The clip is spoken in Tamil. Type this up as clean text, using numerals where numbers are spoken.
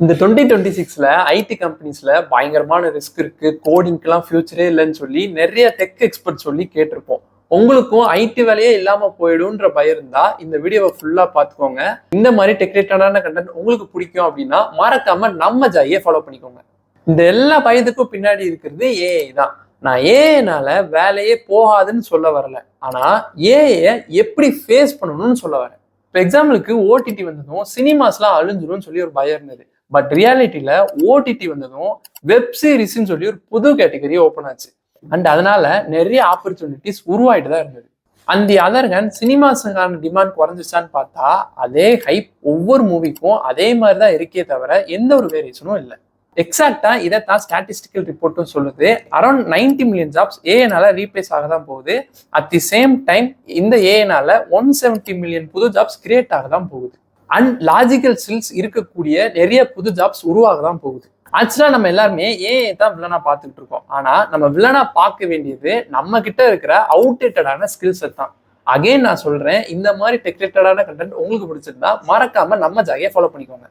இந்த 2026ல ஐடி கம்பெனிஸ்ல பயங்கரமான ரிஸ்க் இருக்கு, கோடிங்க்கெல்லாம் ஃபியூச்சரே இல்லைன்னு சொல்லி நிறைய டெக் எக்ஸ்பர்ட் சொல்லி கேட்டிருப்போம். உங்களுக்கும் ஐடி வேலையே இல்லாம போயிடும்ன்ற பயம் இருந்தா இந்த வீடியோவை ஃபுல்லா பார்த்துக்கோங்க. இந்த மாதிரி டெக் ரிலேட்டடான கண்டென்ட் உங்களுக்கு பிடிக்கும் அப்படின்னா மறக்காம நம்ம ஜாயை ஃபாலோ பண்ணிக்கோங்க. இந்த எல்லா பயத்துக்கும் பின்னாடி இருக்கிறது ஏஐ தான். நான் ஏஐனால வேலையே போகாதுன்னு சொல்ல வரல, ஆனா ஏஐ எப்படி ஃபேஸ் பண்ணணும்னு சொல்ல வரேன். இப்போ எக்ஸாம்பிளுக்கு ஓடிடி வந்ததும் சினிமாஸ்லாம் அழிஞ்சிரும்னு சொல்லி ஒரு பயம் இருந்தது. பட் ரியாலிட்டியில ஓடிடி வந்ததும் வெப் சீரிஸ்ன்னு சொல்லி ஒரு புது கேட்டகரி ஓப்பன் ஆச்சு. அண்ட் அதனால நிறைய ஆப்பர்ச்சுனிட்டிஸ் உருவாயிட்டு தான் இருந்தது. அந்த அதர் ஹேண்ட் சினிமாஸுக்கான டிமாண்ட் குறைஞ்சிச்சான்னு பார்த்தா அதே ஹைப் ஒவ்வொரு மூவிக்கும் அதே மாதிரி தான் இருக்கே தவிர எந்த ஒரு வேரியேஷனும் இல்லை. எக்ஸாக்டா இதைத்தான் ஸ்டாட்டிஸ்டிக்கல் ரிப்போர்ட்டும் சொல்லுது. அரௌண்ட் 90 மில்லியன் ஜாப்ஸ் ஏஐனால ரீப்ளேஸ் ஆக தான் போகுது. அட் தி சேம் டைம் இந்த ஏஐனால 170 மில்லியன் புது ஜாப்ஸ் கிரியேட் ஆக தான் போகுது. அண்ட் லாஜிக்கல் ஸ்கில்ஸ் இருக்கக்கூடிய நிறைய புது ஜாப்ஸ் உருவாக தான் போகுது. ஆக்சுவலா நம்ம எல்லாருமே ஏஐ தான் வில்லனா பார்த்துக்கிட்டு இருக்கோம். ஆனா நம்ம வில்லனா பார்க்க வேண்டியது நம்ம கிட்ட இருக்கிற அவுடேட்டடான ஸ்கில்ஸ் தான். அகைன் நான் சொல்றேன், இந்த மாதிரி டெக் ரிலேட்டடான கண்டென்ட் உங்களுக்கு பிடிச்சிருந்தா மறக்காம நம்ம ஜாயை ஃபாலோ பண்ணிக்கோங்க.